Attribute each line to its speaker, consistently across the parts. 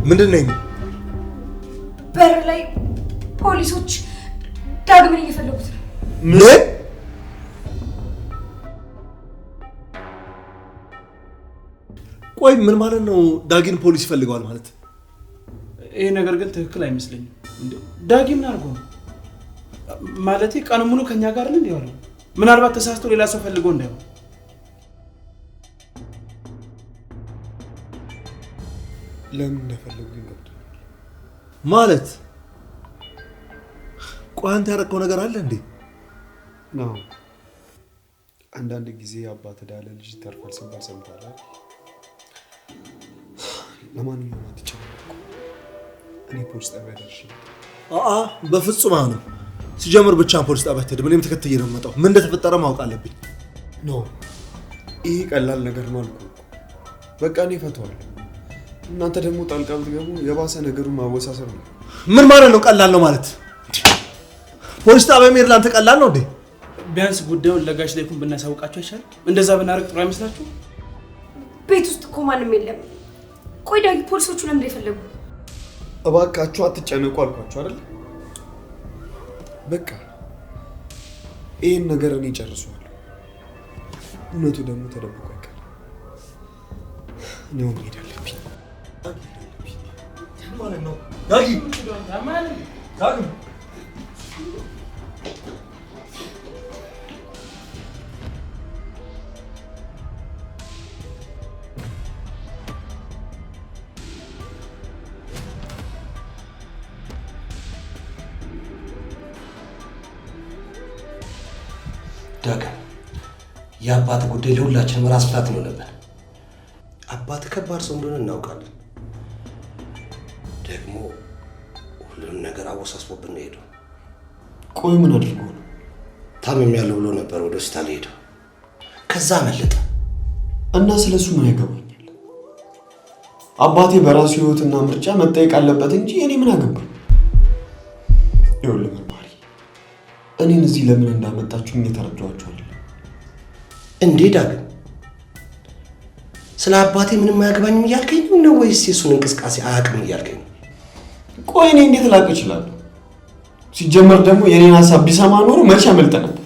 Speaker 1: ምንድን ነው?
Speaker 2: በር ላይ ፖሊሶች ዳግምን እየፈለጉት ነው።
Speaker 1: ምን? ቆይ ምን ማለት ነው? ዳጊን ፖሊስ ይፈልገዋል ማለት?
Speaker 3: ይሄ ነገር ግን ትክክል አይመስለኝም። እንዴ ዳጊ ምን አድርጎ ነው? ማለቴ ቀኑ ሙሉ ከኛ ጋር ነው እንዴ? ምናልባት ተሳስቶ ሌላ ሰው ፈልጎ እንዳይሆን።
Speaker 1: ለምን እንደፈለጉኝ ገብቶኛል ማለት። ቆይ አንተ ያደረገው ነገር አለ እንዴ?
Speaker 4: ነው አንዳንድ ጊዜ አባት ዳለ ልጅ ተርፏል ሲባል ሰምታለህ? ለማንኛውም አትጨነቁ፣ እኔ ፖሊስ ጣቢያ ደርሼ
Speaker 1: በፍጹም አሁንም ሲጀምር ብቻ ፖሊስ ጣቢያ ትሄድ። እኔም ተከትዬ ነው የምመጣው። ምን እንደተፈጠረ ማወቅ አለብኝ።
Speaker 4: ነው ይሄ ቀላል ነገር ነው አልኩህ። በቃ እኔ እፈታዋለሁ። እናንተ ደግሞ ጣልቃ ብትገቡ የባሰ ነገሩን ማወሳሰብ ነው።
Speaker 1: ምን ማለት ነው ቀላል ነው ማለት? ፖሊስ ጣቢያ መሄድ ለአንተ ቀላል ነው እንዴ?
Speaker 3: ቢያንስ ጉዳዩን ለጋሽ ላይኩን ብናሳውቃቸው አይሻልም? እንደዛ ብናረግ ጥሩ አይመስላችሁ?
Speaker 2: ቤት ውስጥ እኮ ማንም የለም። ቆይ ዳጊ ፖሊሶቹ ለምን የፈለጉ?
Speaker 4: እባካችሁ አትጨነቁ አልኳችሁ አይደል? በቃ ይሄን ነገር እኔ ጨርሰዋለሁ። እውነቱ ደግሞ ተደብቆ አይቀርም። እኔው መሄድ አለብኝ።
Speaker 1: ማለት ነው ዳጊ ዳጊ
Speaker 5: ዳግም የአባት ጉዳይ ለሁላችንም ራስ ምታት ነው ነበር። አባት ከባድ ሰው እንደሆነ እናውቃለን። ደግሞ ሁሉንም ነገር አወሳስቦብን ነው ሄደው።
Speaker 4: ቆይ ምን አድርጎ ነው?
Speaker 5: ታምሜያለሁ ብሎ ነበር ወደ ሆስፒታል ሄደው፣ ከዛ አመለጠ።
Speaker 4: እና ስለሱ ምን ያገባኛል? አባቴ በራሱ ህይወትና ምርጫ መጠየቅ አለበት እንጂ እኔ ምን አገባኝ? ይኸውልህ መርማሪ፣ እኔን እዚህ ለምን እንዳመጣችሁ እየተረዳኋችሁ አይደለም።
Speaker 5: እንዴ ዳግም፣ ስለ አባቴ ምንም አያገባኝም እያልከኝ ነው ወይስ የሱን እንቅስቃሴ አያውቅም እያልከኝ?
Speaker 4: ቆይ እኔ እንዴት ላውቅ እችላለሁ? ሲጀመር ደግሞ የኔን ሀሳብ ቢሰማ ኖሮ መቼ አመልጠ ነበር።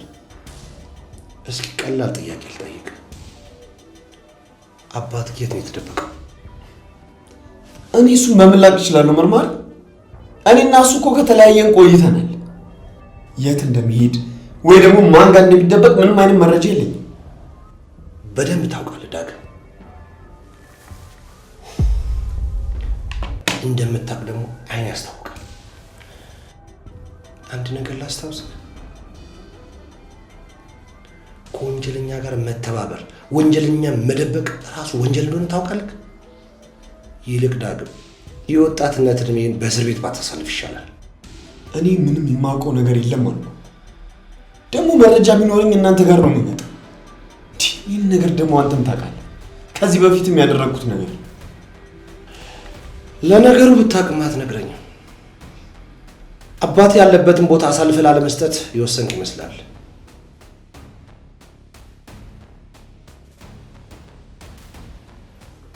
Speaker 5: እስኪ ቀላል ጥያቄ ልጠይቅ። አባት የት ነው የተደበቀው?
Speaker 4: እኔ እሱን በምን ላውቅ እችላለሁ መርማሪ? እኔና እሱ እኮ ከተለያየን ቆይተናል። የት እንደሚሄድ ወይ ደግሞ ማን ጋር እንደሚደበቅ ምንም አይነት መረጃ የለኝም።
Speaker 5: በደንብ ታውቃለህ ዳግም። እንደምታውቅ ደግሞ አይን ያስታውቃል። አንድ ነገር ላስታውስህ፣ ከወንጀለኛ ጋር መተባበር፣ ወንጀለኛ መደበቅ ራሱ ወንጀል እንደሆነ ታውቃለህ። ይልቅ ዳግም የወጣትነት እድሜን በእስር ቤት ባታሳልፍ ይሻላል።
Speaker 4: እኔ ምንም የማውቀው ነገር የለም አሉ። ደግሞ መረጃ ቢኖረኝ እናንተ ጋር ነው የምመጣው። ይህን ነገር ደግሞ አንተም ታውቃለህ፣ ከዚህ በፊትም ያደረግኩት ነገር።
Speaker 5: ለነገሩ ብታውቅም አትነግረኝም። አባት ያለበትን ቦታ አሳልፈህ ላለመስጠት የወሰንክ ይመስላል።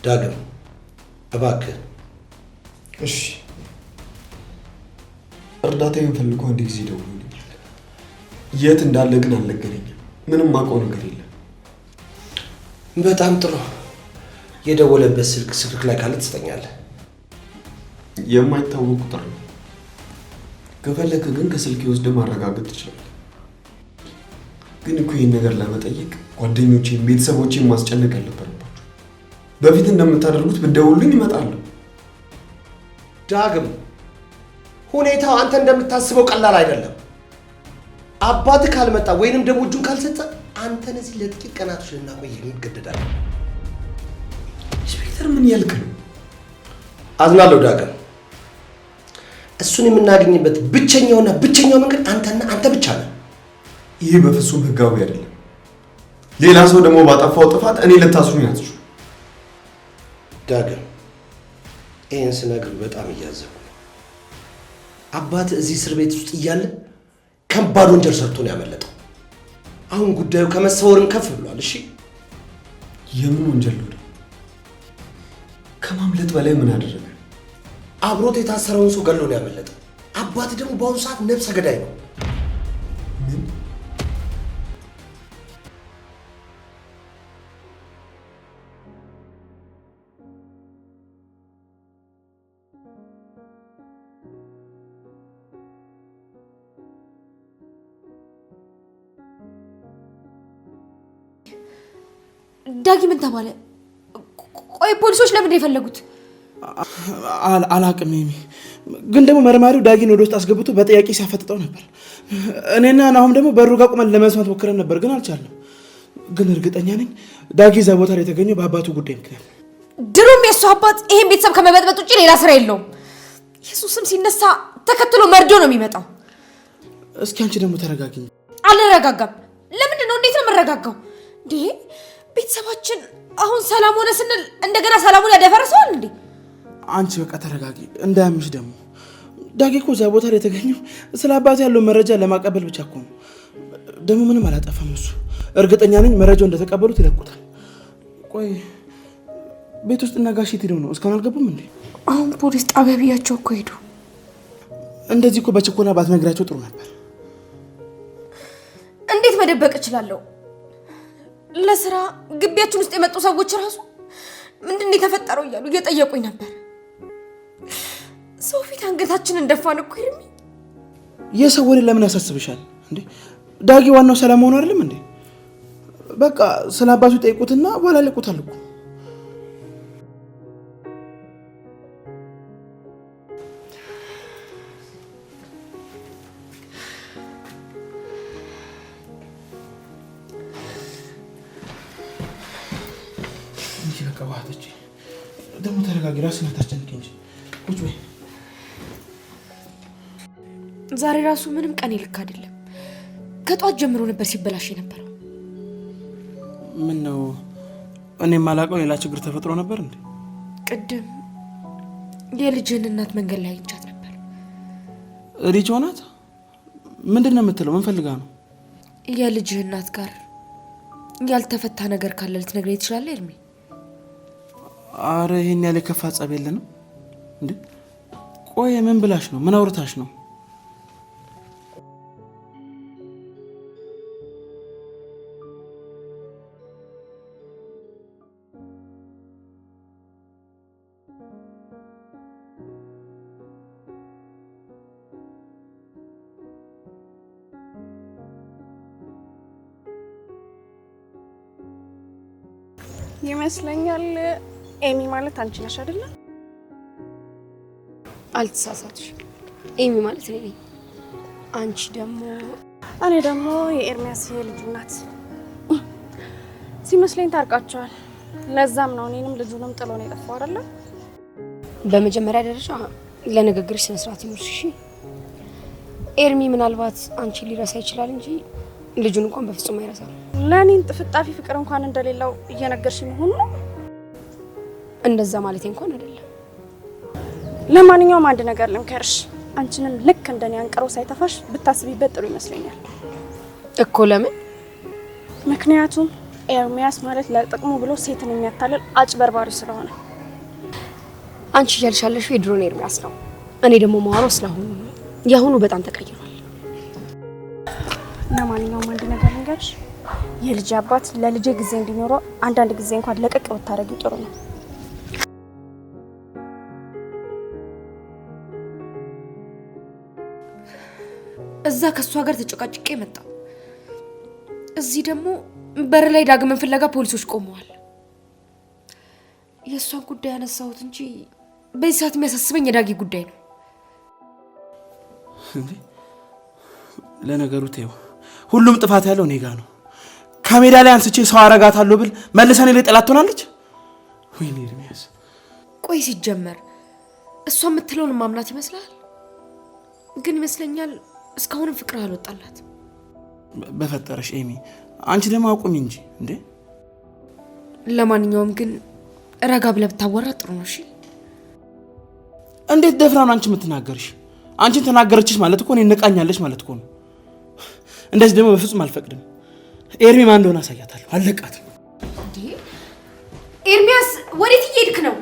Speaker 5: ዳግም እባክህ
Speaker 4: እሺ፣ እርዳታዬን ፈልጎ አንድ ጊዜ ደውሎልኛል። የት እንዳለ ግን አልነገረኝም። ምንም ማውቀው ነገር የለም።
Speaker 5: በጣም ጥሩ። የደወለበት ስልክ ላይ ካለ ትሰጠኛለህ።
Speaker 4: የማይታወቅ ቁጥር ነው። ከፈለክ ግን ከስልክ ወስደህ ማረጋገጥ ትችላለህ። ግን እኮ ይህን ነገር ለመጠየቅ ጓደኞቼን፣ ቤተሰቦቼን ማስጨነቅ አልነበረባችሁ። በፊት እንደምታደርጉት ብትደውሉልኝ ይመጣሉ።
Speaker 5: ዳግም ሁኔታው አንተ እንደምታስበው ቀላል አይደለም። አባት ካልመጣ ወይንም ደግሞ እጁን ካልሰጠ አንተን እዚህ ለጥቂት ቀናቶች ልናቆይ እንገደዳለን።
Speaker 4: ኢንስፔክተር ምን ያልክ ነው?
Speaker 5: አዝናለሁ ዳግም። እሱን የምናገኝበት ብቸኛውና ብቸኛው መንገድ አንተ ብቻ ነህ።
Speaker 4: ይህ በፍጹም ህጋዊ አይደለም። ሌላ ሰው ደግሞ ባጠፋው ጥፋት እኔ ልታስሩኝ አትችሉ።
Speaker 5: ዳግም ይህን ስነግርህ በጣም እያዘንኩ ነው። አባት እዚህ እስር ቤት ውስጥ እያለ ከባድ ወንጀል ሰርቶ ነው ያመለጠው። አሁን ጉዳዩ ከመሰወርም ከፍ ብሏል። እሺ
Speaker 4: የምን ወንጀል ነው? ከማምለጥ በላይ ምን አደረገ?
Speaker 5: አብሮት የታሰረውን ሰው ገሎ ነው ያመለጠው። አባቴ ደግሞ በአሁኑ ሰዓት ነፍሰ ገዳይ ነው።
Speaker 4: ምን?
Speaker 2: ዳጊ ምን ተባለ? ቆይ ፖሊሶች ለምን የፈለጉት?
Speaker 3: አላቅም ሚ ግን ደግሞ መርማሪው ዳጊን ወደ ውስጥ አስገብቶ በጥያቄ ሲያፈጥጠው ነበር። እኔና ናሁም ደግሞ በሩ ጋር ቁመን ለመስማት ሞክረን ነበር ግን አልቻለም። ግን እርግጠኛ ነኝ ዳጊ እዛ ቦታ ላይ የተገኘው በአባቱ ጉዳይ ምክንያት።
Speaker 2: ድሮም የእሱ አባት ይሄን ቤተሰብ ከመበጥበጥ ውጭ ሌላ ስራ የለውም። ኢየሱስም ሲነሳ ተከትሎ መርዶ ነው የሚመጣው።
Speaker 3: እስኪ አንቺ ደግሞ ተረጋጊ።
Speaker 2: አልረጋጋም። ለምንድን ነው? እንዴት ነው የምረጋጋው? እንዴ ቤተሰባችን አሁን ሰላም ሆነ ስንል እንደገና ሰላሙን ያደፈርሰዋል እንዴ?
Speaker 3: አንቺ በቃ ተረጋጊ፣ እንዳያምሽ ደግሞ። ዳጊ እኮ እዛ ቦታ ላይ የተገኘው ስለ አባቱ ያለው መረጃ ለማቀበል ብቻ እኮ ነው። ደግሞ ምንም አላጠፋም እሱ። እርግጠኛ ነኝ መረጃው እንደተቀበሉት ይለቁታል። ቆይ ቤት ውስጥ እና ጋሽ የት ሄደው ነው? እስካሁን አልገቡም እንዴ?
Speaker 2: አሁን ፖሊስ ጣቢያ ብያቸው እኮ ሄዱ።
Speaker 3: እንደዚህ እኮ በችኮላ ባትነግራቸው ጥሩ ነበር።
Speaker 2: እንዴት መደበቅ እችላለሁ? ለስራ ግቢያችን ውስጥ የመጡ ሰዎች ራሱ ምንድነው የተፈጠረው እያሉ እየጠየቁኝ ነበር። ሰው ፊት አንገታችንን ደፋን እኮ ይርሚ።
Speaker 3: የሰው ወሬ ለምን ያሳስብሻል እንዴ? ዳጊ ዋናው ሰላም ሆኖ አይደለም እንዴ? በቃ ስለ አባቱ ጠይቁትና በኋላ ይለቁታል እኮ። ደግሞ ተረጋጊ፣ ራስን አታስጨንቂ እንጂ ቁጭ በይ።
Speaker 2: ዛሬ ራሱ ምንም ቀን ልክ አይደለም። ከጧት ጀምሮ ነበር ሲበላሽ የነበረው።
Speaker 3: ምን ነው? እኔ የማላውቀው ሌላ ችግር ተፈጥሮ ነበር እንዴ?
Speaker 2: ቅድም የልጅህን እናት መንገድ ላይ አግኝቻት ነበር።
Speaker 3: ልጅ ሆናት? ምንድን ነው የምትለው? ምን ፈልጋ ነው?
Speaker 2: የልጅህ እናት ጋር ያልተፈታ ነገር ካለ ልትነግረኝ ትችላለህ ኤርሚ?
Speaker 3: አረ ይሄን ያለ ከፋ ጸብ የለንም እንዴ? ቆይ ምን ብላሽ ነው? ምን አውርታሽ ነው?
Speaker 6: ይመስለኛል ኤሚ ማለት አንቺ ነሽ አይደል?
Speaker 2: አልተሳሳትሽ። ኤሚ ማለት እኔ ነኝ። አንቺ ደግሞ?
Speaker 6: እኔ ደግሞ የኤርሚያስ የልጁ እናት። ሲመስለኝ ታርቃቸዋል። ለዛም ነው እኔንም ልጁንም ጥሎ ነው የጠፋው አይደል?
Speaker 2: በመጀመሪያ ደረጃ ለንግግርሽ ስነ ስርዓት ይኑርሽ እሺ። ኤርሚ ምናልባት አንቺ ሊረሳ ይችላል እንጂ ልጁን እንኳን በፍጹም አይረሳም።
Speaker 6: ለኔን ጥፍጣፊ ፍቅር እንኳን እንደሌለው እየነገርሽ መሆኑ ነው?
Speaker 2: እንደዛ ማለት እንኳን አይደለም።
Speaker 6: ለማንኛውም አንድ ነገር ልምከርሽ፣ አንቺንም ልክ እንደኔ አንቀሮ ሳይተፋሽ ብታስቢበት ጥሩ ይመስለኛል
Speaker 2: እኮ። ለምን?
Speaker 6: ምክንያቱም ኤርሚያስ ማለት ለጥቅሙ ብሎ ሴትን የሚያታልል አጭበርባሪ ስለሆነ።
Speaker 2: አንቺ እያልሻለሽ የድሮን ኤርሚያስ ነው። እኔ ደግሞ ማወራው ስለሆነ ነው። ያሁኑ በጣም ተቀይሯል።
Speaker 6: ለማንኛውም አንድ ነገር ልንገርሽ፣ የልጅ አባት ለልጄ ጊዜ እንዲኖረው አንዳንድ ጊዜ እንኳን ለቀቅ ብታረጊው ጥሩ ነው።
Speaker 2: እዛ ከሷ ጋር ተጨቃጭቄ መጣ። እዚህ ደግሞ በር ላይ ዳግምን ፍለጋ ፖሊሶች ቆመዋል። የእሷን ጉዳይ ያነሳሁት እንጂ በዚህ ሰዓት የሚያሳስበኝ የዳጊ ጉዳይ ነው።
Speaker 3: ለነገሩ ተይው፣ ሁሉም ጥፋት ያለው እኔ ጋ ነው። ከሜዳ ላይ አንስቼ ሰው አረጋታለሁ ብል መልሰን ላይ ጠላት ትሆናለች። ወይኔ ኤርሚያስ።
Speaker 2: ቆይ ሲጀመር እሷ የምትለውን ማምናት ይመስላል? ግን ይመስለኛል እስካሁንም ፍቅር አልወጣላት።
Speaker 3: በፈጠረሽ ኤሚ፣ አንቺ ደግሞ አቁሚ እንጂ እንዴ።
Speaker 2: ለማንኛውም ግን ረጋ ብለህ ብታወራ ጥሩ ነው እሺ።
Speaker 3: እንዴት ደፍራ ነው አንቺ የምትናገርሽ? አንቺን ተናገረችሽ ማለት እኮ እኔን ንቃኛለች ማለት እኮ ነው። እንደዚህ ደግሞ በፍጹም አልፈቅድም። ኤርሚ ማን እንደሆነ አሳያታለሁ። አለቃት።
Speaker 2: እንዴ ኤርሚያስ፣ ወዴት እየሄድክ ነው?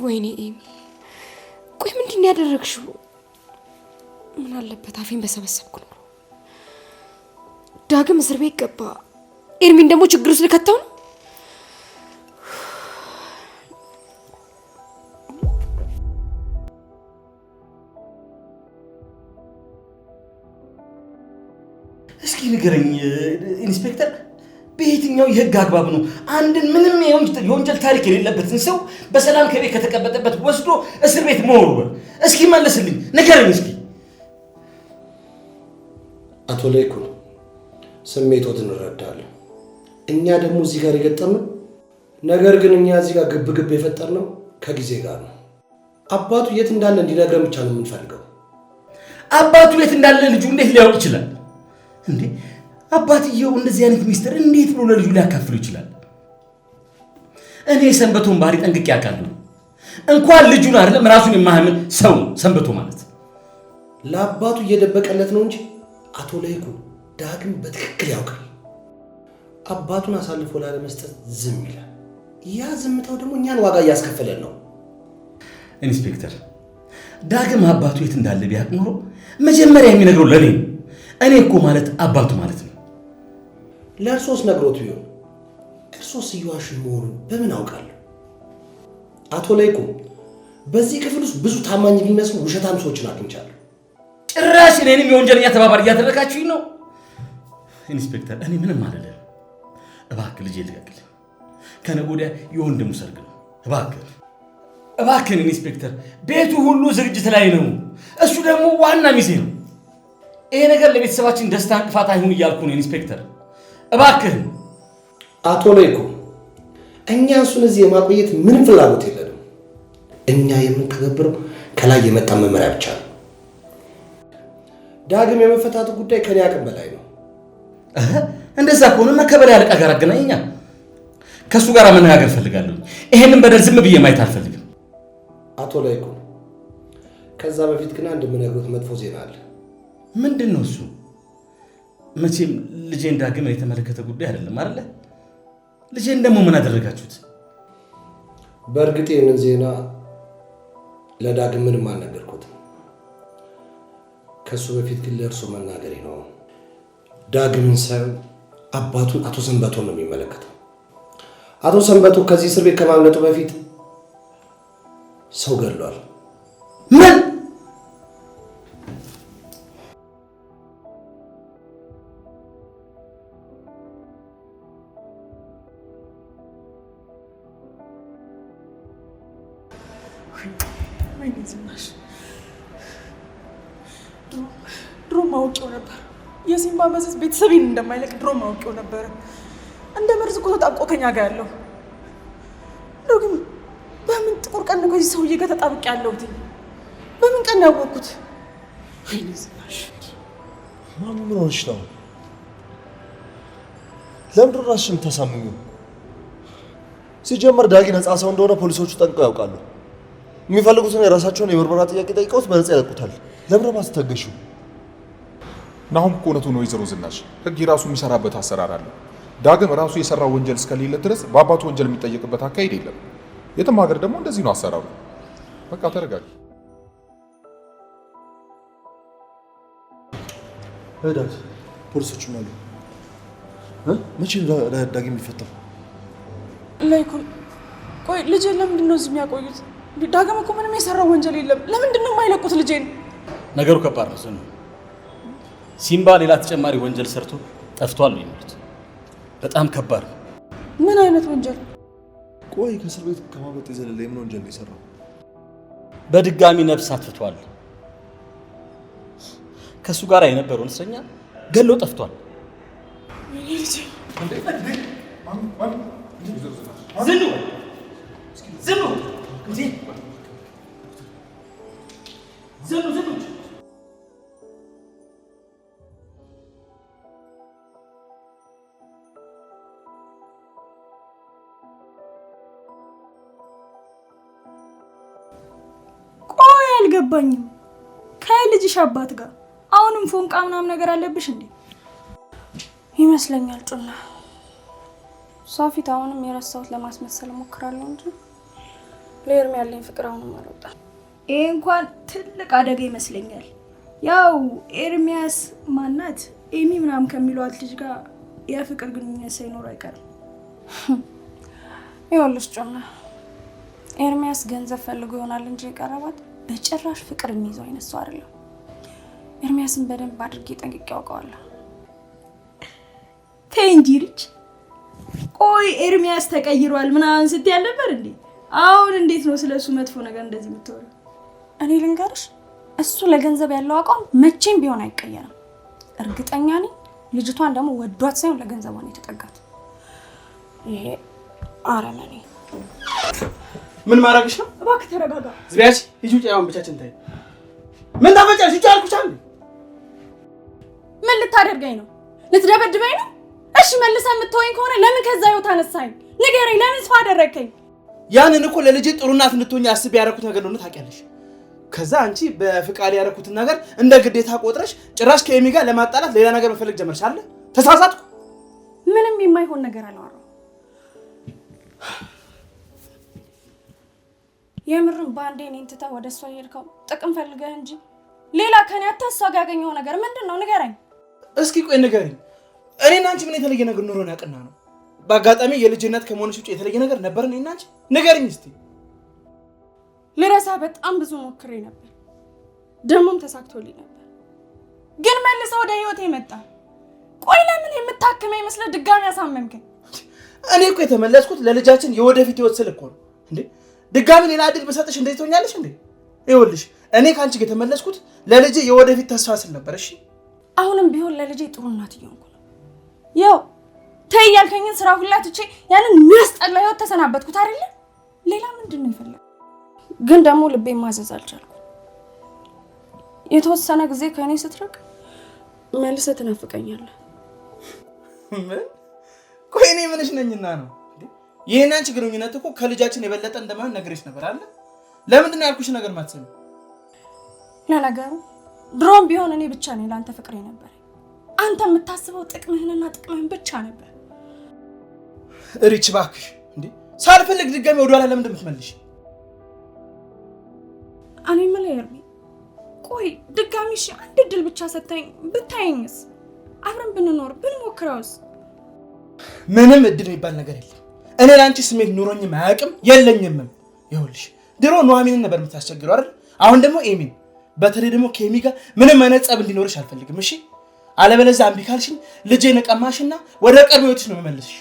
Speaker 2: ወይኔ ኤሚ፣ ቆይ ምንድን ያደረግሽው? ምን አለበት አፌን በሰበሰብኩ ነው። ዳግም እስር ቤት ገባ፣ ኤርሚን ደግሞ ችግር ውስጥ ልከተው ነው።
Speaker 7: እስኪ ንገረኝ ኢንስፔክተር፣ በየትኛው የህግ አግባብ ነው አንድን ምንም የወንጀል ታሪክ የሌለበትን ሰው በሰላም ከቤት ከተቀመጠበት ወስዶ እስር ቤት መወርወር? እስኪ መልስልኝ፣ ንገረኝ እስኪ።
Speaker 5: አቶ ለይኩን ስሜቶትን እንረዳለን። እኛ ደግሞ እዚህ ጋር የገጠምነው ነገር ግን እኛ እዚህ ጋር ግብ የፈጠርነው ከጊዜ ጋር ነው። አባቱ የት እንዳለ እንዲነግረን ብቻ ነው የምንፈልገው።
Speaker 7: አባቱ የት እንዳለ ልጁ እንዴት ሊያውቅ ይችላል እንዴ? አባትየው እንደዚህ አይነት ሚስጥር እንዴት ብሎ ለልጁ ሊያካፍሉ ይችላል? እኔ ሰንበቶን ባህሪ ጠንቅቄ አውቃለሁ። እንኳን ልጁን አይደለም ራሱን የማያምን ሰው ነው ሰንበቶ ማለት።
Speaker 5: ለአባቱ እየደበቀለት ነው እንጂ አቶ ለይኩን ዳግም በትክክል ያውቃል። አባቱን አሳልፎ ላለመስጠት ዝም ይላል። ያ ዝምታው ደግሞ እኛን ዋጋ እያስከፈለን ነው።
Speaker 7: ኢንስፔክተር፣ ዳግም አባቱ የት እንዳለ ቢያውቅ ኖሮ መጀመሪያ የሚነግረው ለኔ ነው። እኔ እኮ ማለት አባቱ ማለት ነው።
Speaker 5: ለእርሶስ ነግሮት ቢሆን እርሶስ እየዋሹ መሆኑን በምን አውቃለሁ? አቶ ለይኩን በዚህ ክፍል ውስጥ ብዙ ታማኝ የሚመስሉ ውሸታም ሰዎችን አግኝቻለሁ።
Speaker 7: ጭራሽ እኔንም የወንጀለኛ ተባባሪ እያደረጋችሁኝ ነው። ኢንስፔክተር፣ እኔ ምንም አልልም። እባክህ ልጄ ልቀቅልኝ። ከነገ ወዲያ የወንድሙ ሰርግ ነው። እባክህን ኢንስፔክተር፣ ቤቱ ሁሉ ዝግጅት ላይ ነው። እሱ ደግሞ ዋና ሚዜ ነው። ይሄ ነገር ለቤተሰባችን ደስታ እንቅፋት አይሁን እያልኩ ነው ኢንስፔክተር፣ እባክህን።
Speaker 5: አቶ ለይኩን እኛ እሱን እዚህ የማቆየት ምንም ፍላጎት የለንም። እኛ የምንተገብረው ከላይ የመጣ መመሪያ ብቻ ነው። ዳግም የመፈታቱ ጉዳይ ከኔ አቅም በላይ ነው።
Speaker 7: እንደዛ ከሆነና ከበላይ አለቃ ጋር አገናኘኛ። ከእሱ ጋር መነጋገር ፈልጋለሁ። ይሄንን በደል ዝም ብዬ ማየት አልፈልግም።
Speaker 5: አቶ ለይኩን ከዛ በፊት ግን አንድ የምነግሮት መጥፎ ዜና አለ።
Speaker 7: ምንድን ነው እሱ? መቼም ልጄን ዳግምን የተመለከተ ጉዳይ አይደለም አይደለ? ልጄን ደግሞ ምን አደረጋችሁት?
Speaker 5: በእርግጥ ይህንን ዜና ለዳግም ምንም አልነገርኩትም። ከሱ በፊት ግን ለእርሶ መናገሬ ነው። ዳግምን ሳይሆን አባቱን አቶ ሰንበቶን ነው የሚመለከተው። አቶ ሰንበቶ ከዚህ እስር ቤት ከማምለጡ በፊት ሰው ገድሏል።
Speaker 7: ምን?
Speaker 8: ድሮ ማውቄው ነበር። የሲምባ መዘዝ ቤተሰቤን እንደማይለቅ ድሮ ማውቄው ነበር። እንደ መርዝ እኮ ተጣብቆ ከኛ ጋር ያለው እንደው ግን በምን ጥቁር ቀን ነው ከዚህ ሰውዬ ጋር ተጣብቄ ያለሁት? በምን ቀን ያወቅኩት? ወይኔ ዝናሽ
Speaker 1: ማሙ ምን ሆነሽ ነው? ለምንድን ነው ራስሽን የምታሳምኚው? ሲጀመር ዳጊ ነፃ ሰው እንደሆነ ፖሊሶቹ ጠንቅቀው ያውቃሉ። የሚፈልጉትን የራሳቸውን የምርመራ ጥያቄ ጠይቀውት በነፃ ያለቁታል። ለምን ነው ማስተገሽው?
Speaker 9: ናሁም እኮ እውነቱን ነው ወይዘሮ ዝናሽ። ህግ የራሱ የሚሰራበት አሰራር አለ። ዳግም ራሱ የሰራው ወንጀል እስከሌለ ድረስ በአባቱ ወንጀል የሚጠየቅበት አካሄድ የለም። የትም ሀገር ደግሞ እንደዚህ ነው አሰራሩ። በቃ ተረጋጊ።
Speaker 1: ዳግ ፖሊሶቹ አሉ። መቼ ዳጊ የሚፈታው?
Speaker 8: ለይኩን ቆይ ልጄን ለምንድን ነው እዚህ የሚያቆዩት? ዳግም እኮ ምንም የሰራው ወንጀል የለም። ለምንድን ነው የማይለቁት ልጄን?
Speaker 7: ነገሩ ከባድ ነው ዝኑ። ሲምባ ሌላ ተጨማሪ ወንጀል ሰርቶ ጠፍቷል ነው የሚሉት። በጣም ከባድ ነው።
Speaker 8: ምን አይነት ወንጀል?
Speaker 1: ቆይ ከእስር ቤት ከማምለጥ የዘለለ የምን ወንጀል ነው የሰራው?
Speaker 7: በድጋሚ ነፍስ አጥፍቷል። ከእሱ ጋር የነበረውን እስረኛ ገሎ ጠፍቷል። ዝኑ ዝኑ ዝኑ ዝኑ
Speaker 8: ቆይ አልገባኝም። ከልጅሽ አባት ጋር አሁንም ፎንቃ ምናምን ነገር አለብሽ እንዴ? ይመስለኛል ጩና እሷ ፊት አሁንም የረሳሁት ለማስመሰል እሞክራለሁ እንጂ
Speaker 6: ለኤርሚ ያለኝ ፍቅር አሁንም አልወጣም።
Speaker 10: ይሄ እንኳን ትልቅ አደጋ ይመስለኛል። ያው ኤርሚያስ ማናት ኤሚ ምናምን ከሚሏት ልጅ ጋር የፍቅር ግንኙነት ሳይኖር አይቀርም።
Speaker 6: ይኸውልሽ ጮና ኤርሚያስ ገንዘብ ፈልጎ ይሆናል እንጂ የቀረባት በጭራሽ ፍቅር የሚይዘው አይነት ሰው አይደለም። ኤርሚያስን በደንብ አድርጌ ጠንቅቄ ያውቀዋለሁ።
Speaker 10: ተይ እንጂ ልጅ። ቆይ ኤርሚያስ ተቀይሯል ምናምን ስትይ ነበር እንዴ? አሁን እንዴት ነው ስለሱ መጥፎ ነገር እንደዚህ የምትወሪው?
Speaker 6: እኔ ልንገርሽ፣ እሱ ለገንዘብ ያለው አቋም መቼም ቢሆን አይቀየርም። እርግጠኛ ነኝ። ልጅቷን ደግሞ ወዷት ሳይሆን ለገንዘቧ ነው የተጠጋት። ይሄ አረመኔ
Speaker 3: ምን ማድረግሽ ነው?
Speaker 10: እባክህ ተረጋጋ።
Speaker 3: ዝቢያች ሂጂ ውጪ። አሁን ብቻችን ታይ። ምን ታፈጫለሽ? ውጪ አልኩሽ አይደል?
Speaker 6: ምን ልታደርገኝ ነው? ልትደበድበኝ ነው? እሺ መልሰህ የምትወኝ ከሆነ ለምን ከዛ ህይወት አነሳኝ? ንገረኝ። ለምን ሰው አደረከኝ?
Speaker 3: ያንን እኮ ለልጄ ጥሩ እናት እንድትሆኝ አስቤ ያደረኩት ነገር ነው ታውቂያለሽ። ከዛ አንቺ በፍቃድ ያደረኩትን ነገር እንደ ግዴታ ቆጥረሽ ጭራሽ ከኤሚ ጋር ለማጣላት ሌላ ነገር መፈለግ ጀመርሽ አለ። ተሳሳትኩ።
Speaker 6: ምንም የማይሆን ነገር አላወራሁም። የምርም ባንዴ እኔን ትተህ ወደ እሷ ሄድከው ጥቅም ፈልገህ እንጂ ሌላ ከኔ አታሷ ጋር ያገኘው ነገር ምንድን ነው? ንገረኝ
Speaker 3: እስኪ። ቆይ ንገረኝ። እኔና አንቺ ምን የተለየ ነገር ኑሮን ያቀና ነው? በአጋጣሚ የልጅ እናት ከመሆንሽ ውጭ የተለየ ነገር ነበር እኔና አንቺ? ንገረኝ እስቲ።
Speaker 6: ልረሳ በጣም ብዙ ሞክሬ ነበር፣ ደግሞም ተሳክቶልኝ ነበር፣ ግን መልሰህ ወደ ህይወቴ መጣ። ቆይ ለምን የምታክመኝ ይመስልህ ድጋሚ ያሳመምከኝ?
Speaker 3: እኔ እኮ የተመለስኩት ለልጃችን የወደፊት ህይወት ስል እኮ ነው እንዴ። ድጋሚ ሌላ እድል በሰጥሽ እንዴት ትሆኛለሽ እንዴ? ይኸውልሽ እኔ ካንቺ ጋር የተመለስኩት ለልጄ የወደፊት ተስፋ ስል ነበር። እሺ
Speaker 6: አሁንም ቢሆን ለልጄ ጥሩ እናት እየሆንኩ ነው። ያው ተይ ያልከኝን ስራ ሁላ ትቼ ያንን የሚያስጠላ ህይወት ተሰናበትኩት አይደለ? ሌላ ምንድን ነው የፈለግኩት? ግን ደግሞ ልቤን ማዘዝ አልቻልኩም። የተወሰነ ጊዜ ከእኔ ስትርቅ መልሰህ ትናፍቀኛለህ።
Speaker 3: ምን? ቆይ እኔ ምንሽ ነኝና ነው? ይሄን አንቺ ግንኙነት እኮ ከልጃችን የበለጠ እንደማን ነግሬሽ ነበር አለ። ለምንድን ነው ያልኩሽ ነገር ማትሰሚ?
Speaker 6: ለነገሩ ድሮም ቢሆን እኔ ብቻ ነኝ ለአንተ ፍቅሬ ነበር። አንተ የምታስበው ጥቅምህንና ጥቅምህን ብቻ ነበር።
Speaker 3: ሪች እባክሽ እንዴ ሳልፈልግ ድጋሚ ወደኋላ ለምን እንደምትመልሽ?
Speaker 6: እኔ የምልህ ኤርሚ፣ ቆይ ድጋሚ እሺ አንድ እድል ብቻ ሰጥተኸኝ ብታየኝስ? አብረን ብንኖር ብንሞክረውስ?
Speaker 3: ምንም እድል የሚባል ነገር የለም። እኔ ለአንቺ ስሜት ኑሮኝም አያውቅም የለኝምም። ይኸውልሽ ድሮ ኑሐሚንን ነበር የምታስቸግረው አይደል? አሁን ደግሞ ኤሚን። በተለይ ደግሞ ከኤሚ ጋር ምንም አይነት ጸብ እንዲኖርሽ አልፈልግም። እሺ አለበለዚያ እምቢ ካልሽኝ ልጄን እቀማሽና ወደ ቀድሞ ህይወትሽ ነው የምመልስሽ።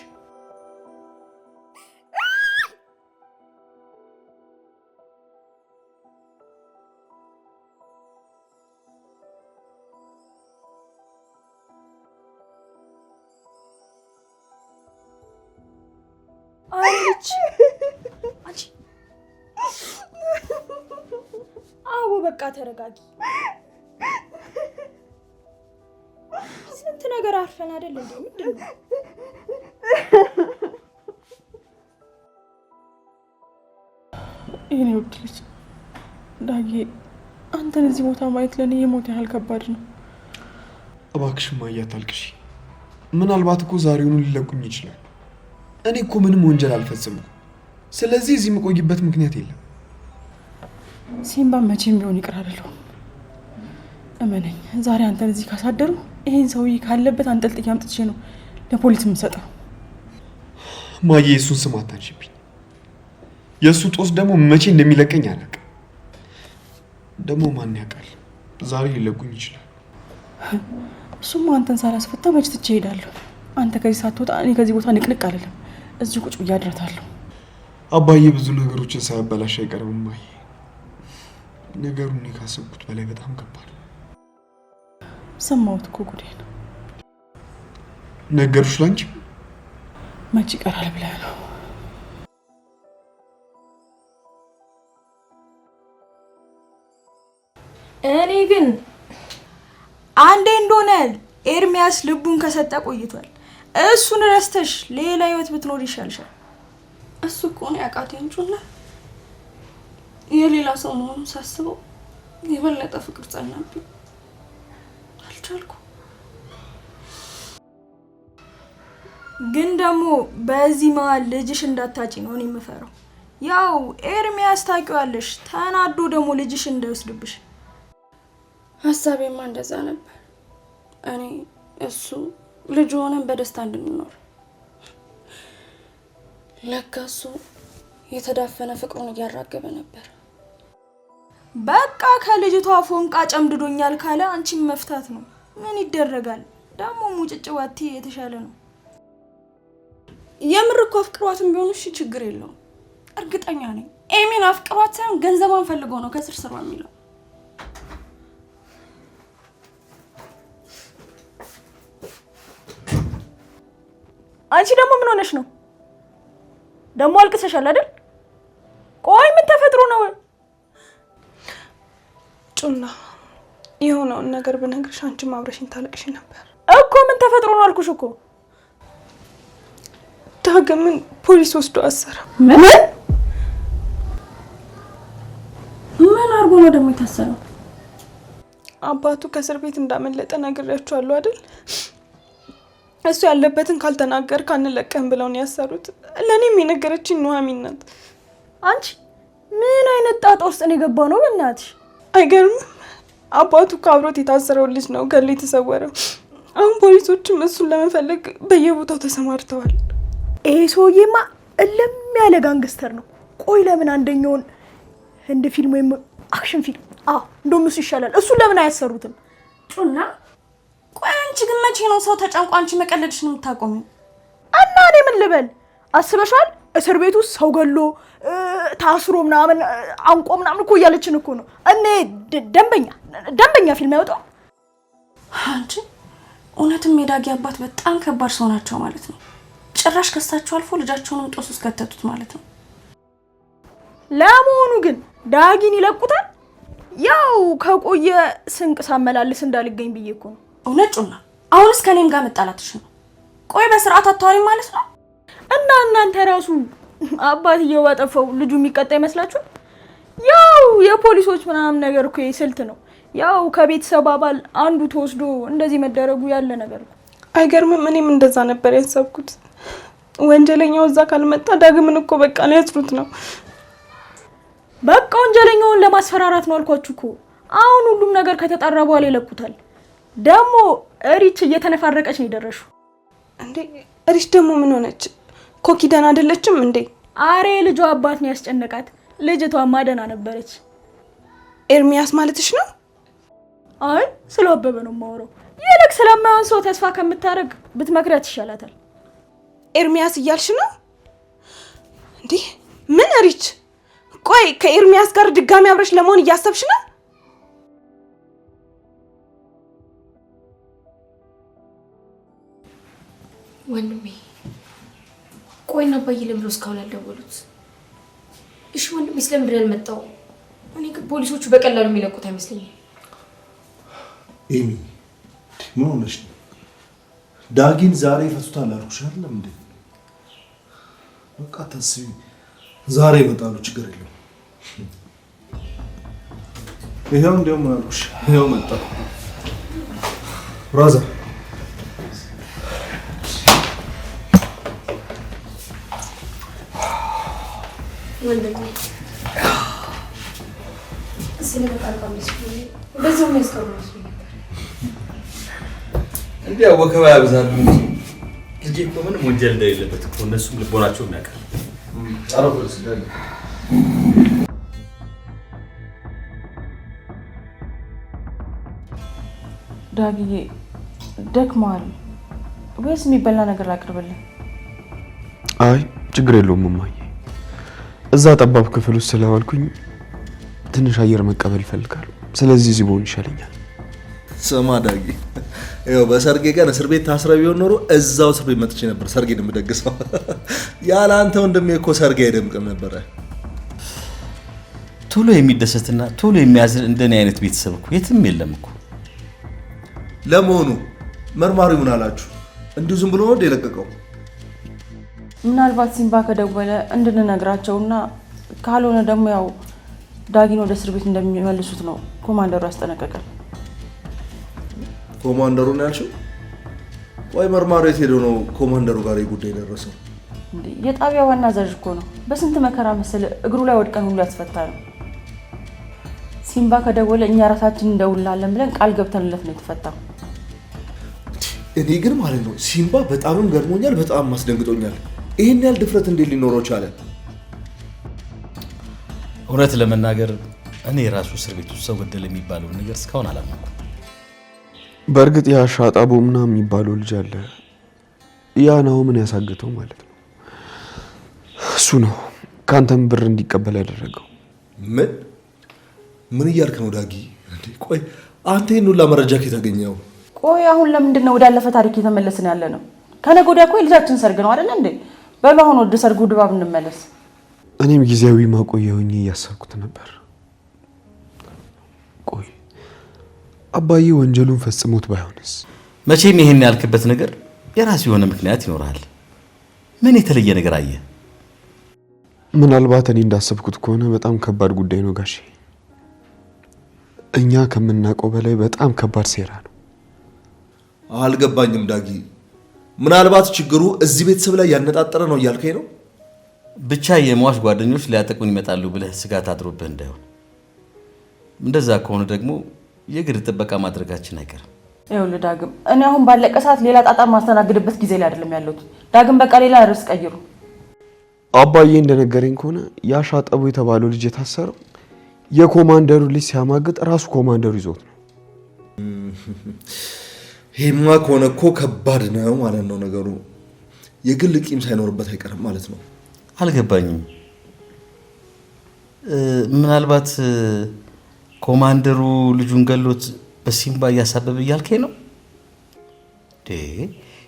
Speaker 10: አዎ በቃ ተረጋጊ። ስንት ነገር አርፈን አይደል እንዴ? ምንድን ነው?
Speaker 8: የኔ ውድ ልጅ ዳጊ፣ አንተን እዚህ ቦታ ማየት ለኔ የሞት ያህል ከባድ ነው።
Speaker 4: እባክሽ እማዬ አታልቅሺ። ምናልባት እኮ ዛሬውኑ ሊለቁኝ ይችላል። እኔ እኮ ምንም ወንጀል አልፈጽምኩም። ስለዚህ እዚህ የምቆይበት ምክንያት የለም።
Speaker 8: ሲምባ መቼም ቢሆን ይቅር አይደለም። እመነኝ፣ ዛሬ አንተን እዚህ ካሳደሩ ይሄን ሰውዬ ካለበት አንጠልጥዬ አምጥቼ ነው ለፖሊስ የምሰጠው።
Speaker 4: ማዬ የእሱን ስም አታንሺብኝ። የእሱ ጦስ ደግሞ መቼ እንደሚለቀኝ አላውቅም። ደግሞ ማን ያውቃል፣ ዛሬ ሊለቁኝ ይችላል።
Speaker 8: እሱማ አንተን ሳላስፈታ መች ትቼ እሄዳለሁ። አንተ ከዚህ ሳትወጣ እኔ ከዚህ ቦታ ንቅንቅ አልልም። እዚሁ ቁጭ ብዬ አድራታለሁ።
Speaker 4: አባዬ ብዙ ነገሮችን ሳያበላሽ አይቀርም ማዬ። ነገሩ እኔ ካሰብኩት በላይ በጣም ከባድ።
Speaker 8: ሰማሁት እኮ ጉዴን።
Speaker 4: ነገሩሽ ላንቺ?
Speaker 8: መች ይቀራል ብለህ ነው?
Speaker 10: እኔ ግን አንዴ እንደሆነ ኤርሚያስ ልቡን ከሰጠ ቆይቷል። እሱን ረስተሽ ሌላ ህይወት ብትኖር ይሻልሻል።
Speaker 6: እሱ እኮ ነው ያቃተኝ ጩና። የሌላ ሰው መሆኑን ሳስበው የበለጠ ፍቅር ጸናብኝ። አልቻልኩም።
Speaker 10: ግን ደግሞ በዚህ መሀል ልጅሽ እንዳታጪ ነው እኔ የምፈራው። ያው ኤርሚያስ ታውቂዋለሽ፣ ተናዶ ደግሞ ልጅሽ እንዳይወስድብሽ።
Speaker 6: ሀሳቤማ እንደዛ ነበር። እኔ እሱ ልጅ ሆነን በደስታ እንድንኖር። ለካ እሱ የተዳፈነ ፍቅሩን እያራገበ ነበር።
Speaker 10: በቃ ከልጅቷ ፎንቃ ጨምድዶኛል ካለ አንቺም መፍታት ነው። ምን ይደረጋል ደግሞ ሙጭጭ ዋቲ የተሻለ ነው።
Speaker 6: የምር እኮ አፍቅሯትም ቢሆን እሺ ችግር የለውም። እርግጠኛ ነኝ ኤሚን አፍቅሯት ሳይሆን ገንዘቧን ፈልጎ ነው ከስር ስሯ የሚለው።
Speaker 10: አንቺ ደግሞ ምን ሆነሽ ነው? ደግሞ አልቅሰሻል አይደል? ቆይ ምን ተፈጥሮ ነው?
Speaker 8: ጩና የሆነውን ነገር ብነግርሽ አንቺም አብረሽኝ ታለቅሽ ነበር
Speaker 10: እኮ። ምን ተፈጥሮ ነው አልኩሽ እኮ።
Speaker 8: ዳግምን ፖሊስ ወስዶ አሰረ።
Speaker 6: ምን አርጎ ነው ደግሞ የታሰረው?
Speaker 8: አባቱ ከእስር ቤት እንዳመለጠ ነግሬያቸዋለሁ አይደል? እሱ ያለበትን ካልተናገር ካንለቀም ብለው ነው ያሰሩት። ለኔም የነገረችኝ ኑሐሚን ናት።
Speaker 10: አንቺ ምን አይነት ጣጣ ውስጥ ነው የገባው ነው በእናትሽ?
Speaker 8: አይገርምም? አባቱ ከአብሮት የታሰረው ልጅ ነው ገሎ የተሰወረው። አሁን ፖሊሶችም እሱን ለመፈለግ በየቦታው ተሰማርተዋል።
Speaker 10: ይሄ ሰውዬማ እለም ያለ ጋንግስተር ነው። ቆይ ለምን አንደኛውን ህንድ ፊልም ወይም አክሽን ፊልም እንደውም እሱ ይሻላል። እሱን ለምን አያሰሩትም?
Speaker 6: ጩና ቆይ አንቺ ግን መቼ ነው ሰው ተጨንቆ አንቺ መቀለድሽ ነው የምታቆሚው?
Speaker 10: እና እኔ ምን ልበል? አስበሻል? እስር ቤት ውስጥ ሰው ገሎ ታስሮ ምናምን አንቆ ምናምን እኮ እያለችን እኮ ነው። እኔ ደንበኛ ፊልም ያወጣው።
Speaker 6: አንቺ እውነትም የዳጊ አባት በጣም ከባድ ሰው ናቸው ማለት ነው። ጭራሽ ከሳቸው አልፎ ልጃቸውንም ጦስ ውስጥ ከተቱት ማለት ነው።
Speaker 10: ለመሆኑ ግን ዳጊን ይለቁታል? ያው ከቆየ ስንቅ ሳመላልስ እንዳልገኝ ብዬ እኮ ነው።
Speaker 6: እውነት ጩና፣ አሁንስ ከኔም ጋር መጣላትሽ ነው። ቆይ በስርዓት አታወሪም ማለት ነው?
Speaker 10: እና እናንተ ራሱ አባትየው ባጠፋው ልጁ የሚቀጣ ይመስላችሁ? ያው የፖሊሶች ምናምን ነገር እኮ ስልት ነው። ያው ከቤተሰብ አባል አንዱ ተወስዶ እንደዚህ መደረጉ ያለ ነገር ነው።
Speaker 8: አይገርምም? እኔም እንደዛ ነበር ያሰብኩት። ወንጀለኛው እዛ ካልመጣ ዳግምን እኮ በቃ ሊያስሩት ነው።
Speaker 10: በቃ ወንጀለኛውን ለማስፈራራት ነው አልኳችሁ እኮ። አሁን ሁሉም ነገር ከተጣራ በኋላ ይለቁታል። ደግሞ ሪች እየተነፋረቀች ነው የደረሽው።
Speaker 8: እንዴ ሪች ደግሞ ምን ሆነች? ኮኪ ደህና አይደለችም እንዴ?
Speaker 10: አሬ ልጇ አባት ነው ያስጨነቃት። ልጅቷማ ደህና ነበረች።
Speaker 8: ኤርሚያስ ማለትሽ ነው?
Speaker 10: አይ ስለ አበበ ነው የማወራው። ይልቅ ስለማይሆን ሰው ተስፋ ከምታረግ ብትመክረት ይሻላታል።
Speaker 8: ኤርሚያስ እያልሽ ነው እንዴ? ምን ሪች? ቆይ ከኤርሚያስ ጋር ድጋሚ አብረሽ ለመሆን እያሰብሽ ነው?
Speaker 2: ወንድሜ ቆይና አባዬ ለምን እስካሁን ያልደወሉት? እሺ ወንድሜ ስለምንድን ነው ያልመጣው? እኔ ግን ፖሊሶቹ በቀላሉ የሚለቁት አይመስለኝም።
Speaker 1: ኤሚ ምን ሆነሽ ነው? ዳጊን ዛሬ ይፈቱታል አልኩሽ አይደለም እንዴ? በቃ ታስቢ፣ ዛሬ ይመጣሉ፣ ችግር የለም። ይሄው እንደውም አልኩሽ፣ ይሄው መጣ። ብራዘር
Speaker 2: ወንድሜ ስለመጣልኩ መስሎኝ በዛው መስከሩ መስሎኝ ነበር።
Speaker 7: እንዲያው ወከባ ያብዛሉ እንጂ ልጄ እኮ ምንም ወንጀል እንደሌለበት እኮ እነሱም ልቦናቸው የሚያውቃል።
Speaker 1: አረፈስ ደግ
Speaker 6: ዳጊዬ ደክመዋል ወይስ የሚበላ ነገር ላቅርብልህ?
Speaker 4: አይ ችግር የለውም እማዬ። እዛ ጠባብ ክፍል ውስጥ ስለዋልኩኝ ትንሽ አየር መቀበል እፈልጋለሁ። ስለዚህ እዚህ ብሆን ይሻለኛል።
Speaker 1: ስማ ዳጊ፣ ይኸው በሰርጌ ቀን እስር ቤት ታስረ ቢሆን ኖሮ እዛው እስር ቤት መጥቼ ነበር ሰርጌን የምደግሰው። ያለ አንተ ወንድሜ እኮ ሰርጌ አይደምቅም ነበረ።
Speaker 7: ቶሎ የሚደሰትና ቶሎ የሚያዝን እንደኔ አይነት ቤተሰብ እኮ የትም የለም እኮ።
Speaker 1: ለመሆኑ መርማሪው ምን አላችሁ? እንዲሁ ዝም ብሎ ነው የለቀቀው?
Speaker 6: ምናልባት ሲምባ ከደወለ እንድንነግራቸውና ካልሆነ ደግሞ ያው ዳጊን ወደ እስር ቤት እንደሚመልሱት ነው ኮማንደሩ ያስጠነቀቀን።
Speaker 1: ኮማንደሩ ነው ያልሽው? ወይ መርማሪው የት ሄዶ ነው ኮማንደሩ ጋር ጉዳይ ደረሰው?
Speaker 11: እንዴ የጣቢያ ዋና አዛዥ እኮ ነው። በስንት መከራ መሰለ እግሩ ላይ ወድቀን ሁሉ ያስፈታ ነው። ሲምባ ከደወለ እኛ ራሳችን እንደውላለን ብለን ቃል ገብተንለት ነው የተፈታው።
Speaker 1: እኔ ግን ማለት ነው ሲምባ በጣምም ገርሞኛል፣ በጣም ማስደንግጦኛል። ይሄን ያህል ድፍረት እንዴት ሊኖረው ቻለ?
Speaker 7: እውነት ለመናገር እኔ ራሱ እስር ቤት ውስጥ ሰው ገደለ የሚባለውን ነገር እስካሁን አላመንኩም።
Speaker 4: በእርግጥ ያ ሻጣቦ ምናምን የሚባለው ልጅ አለ፣ ያ ናሆምን ያሳገተው ማለት ነው። እሱ ነው ካንተም ብር እንዲቀበል ያደረገው።
Speaker 1: ምን እያልክ ነው ዳጊ? ቆይ አንተ ይሄን ሁላ መረጃ ከየት አገኘኸው?
Speaker 11: ቆይ አሁን ለምንድን ነው ወዳለፈ ታሪክ የተመለስን ያለ ነው? ከነገ ወዲያ እኮ የልጃችን ሰርግ ነው አይደል እንዴ? በሉ አሁን ወደ ሰርጉ ድባብ እንመለስ።
Speaker 4: እኔም ጊዜያዊ ማቆያ ሆኜ እያሰብኩት ነበር። ቆይ አባዬ ወንጀሉን ፈጽሞት ባይሆንስ?
Speaker 7: መቼም ይሄን ያልክበት ነገር የራሱ የሆነ ምክንያት ይኖራል። ምን የተለየ ነገር አየ?
Speaker 4: ምናልባት እኔ እንዳሰብኩት ከሆነ በጣም ከባድ ጉዳይ ነው ጋሼ። እኛ ከምናውቀው በላይ በጣም ከባድ ሴራ ነው።
Speaker 1: አልገባኝም ዳጊ። ምናልባት ችግሩ እዚህ ቤተሰብ ላይ ያነጣጠረ ነው እያልከኝ ነው?
Speaker 7: ብቻ የሟች ጓደኞች ሊያጠቁን ይመጣሉ ብለህ ስጋት አድሮብህ እንዳይሆን። እንደዛ ከሆነ ደግሞ የግድ ጥበቃ ማድረጋችን አይቀርም።
Speaker 11: ይኸውልህ ዳግም፣ እኔ አሁን ባለቀ ሰዓት ሌላ ጣጣ ማስተናግድበት ጊዜ ላይ አይደለም ያለሁት። ዳግም በቃ ሌላ ርዕስ ቀይሩ።
Speaker 4: አባዬ እንደነገረኝ ከሆነ ያ ሻጠቡ የተባለው ልጅ የታሰረው የኮማንደሩ ልጅ ሲያማግጥ ራሱ ኮማንደሩ ይዞት ነው።
Speaker 1: ይሄማ ከሆነ እኮ ከባድ ነው ማለት ነው ነገሩ። የግል ቂም ሳይኖርበት አይቀርም ማለት ነው።
Speaker 7: አልገባኝም። ምናልባት ኮማንደሩ ልጁን ገሎት በሲምባ እያሳበበ እያልከኝ ነው?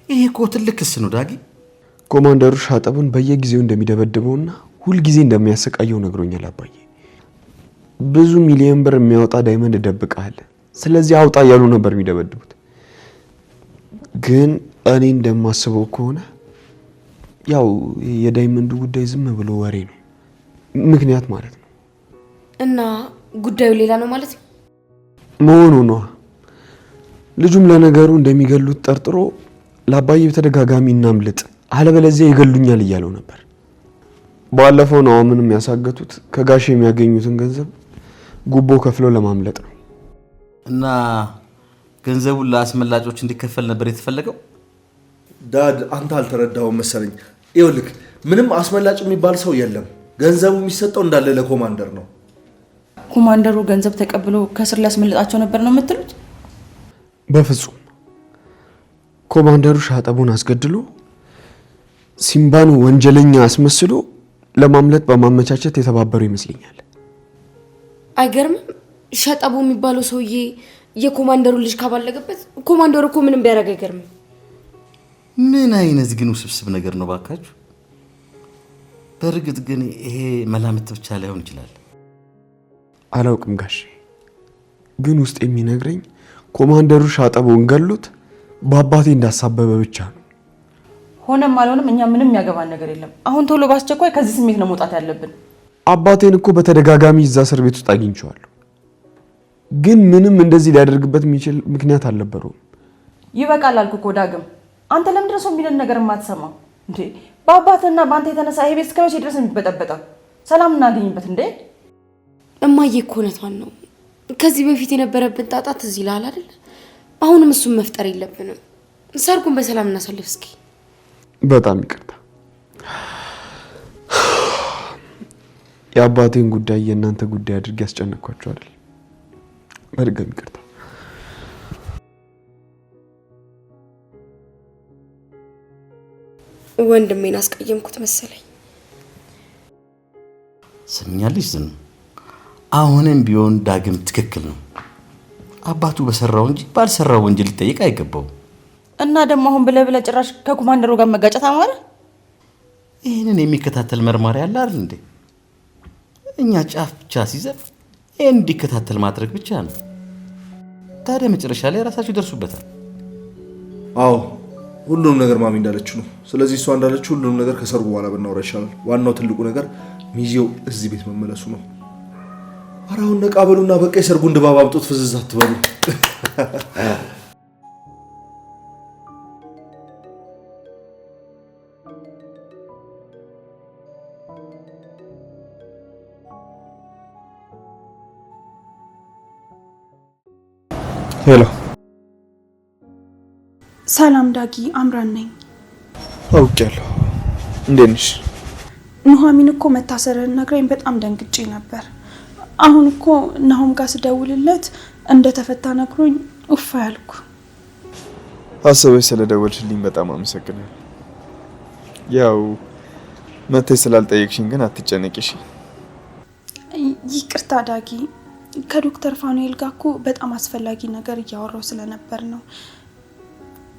Speaker 7: ይሄ እኮ ትልቅ ክስ ነው ዳጊ።
Speaker 4: ኮማንደሩ ሻጠቡን በየጊዜው እንደሚደበድበውና ሁልጊዜ እንደሚያሰቃየው ነግሮኛል አባዬ። ብዙ ሚሊዮን ብር የሚያወጣ ዳይመንድ ደብቀሃል፣ ስለዚህ አውጣ እያሉ ነበር የሚደበድቡት። ግን እኔ እንደማስበው ከሆነ ያው የዳይመንዱ ጉዳይ ዝም ብሎ ወሬ ነው፣ ምክንያት ማለት ነው።
Speaker 2: እና ጉዳዩ ሌላ ነው ማለት ነው
Speaker 4: መሆኑ ነው። ልጁም ለነገሩ እንደሚገሉት ጠርጥሮ ለአባዬ በተደጋጋሚ እናምልጥ አለበለዚያ ይገሉኛል እያለው ነበር። ባለፈው ነው ምንም ያሳገቱት ከጋሽ የሚያገኙትን ገንዘብ ጉቦ ከፍለው ለማምለጥ ነው።
Speaker 7: እና ገንዘቡን ለአስመላጮች እንዲከፈል ነበር የተፈለገው።
Speaker 1: ዳድ አንተ አልተረዳኸውም መሰለኝ። ይኸውልህ ምንም አስመላጭ የሚባል ሰው የለም። ገንዘቡ የሚሰጠው እንዳለ ለኮማንደር ነው።
Speaker 11: ኮማንደሩ ገንዘብ ተቀብሎ ከስር ሊያስመልጣቸው ነበር ነው የምትሉት?
Speaker 4: በፍጹም። ኮማንደሩ ሻጠቡን አስገድሎ ሲምባን ወንጀለኛ አስመስሎ ለማምለጥ በማመቻቸት የተባበሩ ይመስለኛል።
Speaker 2: አይገርምም? ሻጠቡ የሚባለው ሰውዬ የኮማንደሩ ልጅ ካባለገበት ኮማንደሩ እኮ ምንም ቢያደርግ አይገርምም።
Speaker 7: ምን አይነት ግን ውስብስብ ነገር ነው ባካችሁ። በእርግጥ ግን ይሄ መላምት ብቻ ላይሆን ይችላል።
Speaker 4: አላውቅም ጋሼ፣ ግን ውስጥ የሚነግረኝ ኮማንደሩ ሻጠቡን ገሎት በአባቴ እንዳሳበበ ብቻ ነው።
Speaker 11: ሆነም አልሆነም እኛ ምንም ያገባን ነገር የለም። አሁን ቶሎ ባስቸኳይ ከዚህ ስሜት ነው መውጣት ያለብን።
Speaker 4: አባቴን እኮ በተደጋጋሚ እዛ እስር ቤት ውስጥ አግኝቼዋለሁ፣ ግን ምንም እንደዚህ ሊያደርግበት የሚችል ምክንያት አልነበረውም።
Speaker 11: ይበቃል አልኩ እኮ ዳግም። አንተ ለምንድን ነው ሰው የሚለን ነገር የማትሰማው እንዴ? በአባትና በአንተ የተነሳ ይሄ ቤት እስከመቼ ድረስ የሚበጠበጠው? ሰላም እናገኝበት እንዴ?
Speaker 2: እማዬ እኮ እውነቷን ነው። ከዚህ በፊት የነበረብን ጣጣ ትዝ ይልሃል አይደል? አሁንም እሱን መፍጠር የለብንም። ሰርጉን በሰላም እናሳልፍ እስኪ።
Speaker 4: በጣም ይቅርታ። የአባቴን ጉዳይ የእናንተ ጉዳይ አድርጌ ያስጨነቅኳችሁ አይደል? በድጋሚ ይቅርታ።
Speaker 2: ወንድሜን አስቀየምኩት መሰለኝ።
Speaker 7: ሰምኛለሽ ዝም። አሁንም ቢሆን ዳግም ትክክል ነው። አባቱ በሰራው እንጂ ባልሰራው ወንጀል ሊጠየቅ አይገባው።
Speaker 11: እና ደግሞ አሁን ብለህ ጭራሽ ከኮማንደሩ ጋር መጋጨት አማረ።
Speaker 7: ይህንን የሚከታተል መርማሪ አለ አይደል እንዴ? እኛ ጫፍ ብቻ ሲዘፍ ይህን እንዲከታተል ማድረግ ብቻ ነው። ታዲያ መጨረሻ ላይ ራሳችሁ ይደርሱበታል።
Speaker 1: አዎ ሁሉም ነገር ማሚ እንዳለችው ነው። ስለዚህ እሷ እንዳለችው ሁሉም ነገር ከሰርጉ በኋላ ብናወራ ይሻላል። ዋናው ትልቁ ነገር ሚዜው እዚህ ቤት መመለሱ ነው። አራውን ነቃ በሉና በቃ የሰርጉን ድባብ አምጡት። ፍዝዝ አትበሉ። ሄሎ።
Speaker 6: ሰላም ዳጊ፣ አምራን ነኝ።
Speaker 1: አውቄያለሁ። እንዴት ነሽ?
Speaker 6: ኑሐሚን እኮ መታሰርህን ነግረኝ በጣም ደንግጬ ነበር። አሁን እኮ ናሆም ጋር ስደውልለት እንደተፈታ ነግሮኝ ኡፋ ያልኩ።
Speaker 4: አሰበሽ ስለደወልሽልኝ በጣም አመሰግናለሁ። ያው መተሽ ስላልጠየቅሽኝ ግን አትጨነቂሽ።
Speaker 6: ይቅርታ ዳጊ፣ ከዶክተር ፋኑኤል ጋር እኮ በጣም አስፈላጊ ነገር እያወራው ስለነበር ነው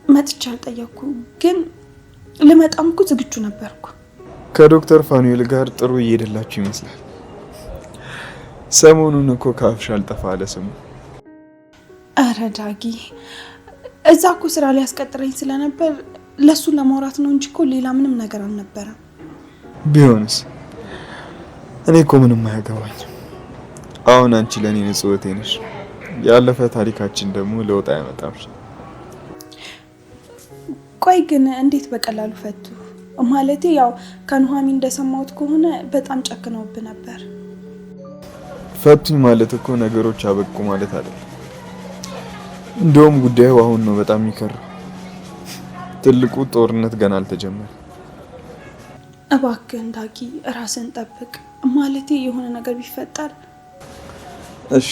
Speaker 6: መጥቼ አልጠየቅኩ። ግን ልመጣም እኮ ዝግጁ ነበርኩ።
Speaker 4: ከዶክተር ፋኑኤል ጋር ጥሩ እየሄደላችሁ ይመስላል። ሰሞኑን እኮ ካፍሽ አልጠፋ አለ ስሙ።
Speaker 6: አረ ዳጊ፣ እዛ እኮ ስራ ላይ ያስቀጥረኝ ስለነበር ለሱ ለማውራት ነው እንጂ እኮ ሌላ ምንም ነገር አልነበረም።
Speaker 4: ቢሆንስ እኔ እኮ ምንም አያገባኝም። አሁን አንቺ ለኔ ንጹህ እህቴ ነሽ። ያለፈ ታሪካችን ደግሞ ለውጥ አያመጣም።
Speaker 6: ቆይ ግን እንዴት በቀላሉ ፈቱ? ማለቴ ያው ከኑሐሚን እንደሰማሁት ከሆነ በጣም ጨክነውብ ነበር።
Speaker 4: ፈቱኝ ማለት እኮ ነገሮች አበቁ ማለት አይደለም። እንደውም ጉዳዩ አሁን ነው በጣም የሚከረው። ትልቁ ጦርነት ገና አልተጀመረም።
Speaker 6: እባክህ ዳጊ ራስን ጠብቅ። ማለቴ የሆነ ነገር ቢፈጠር።
Speaker 4: እሺ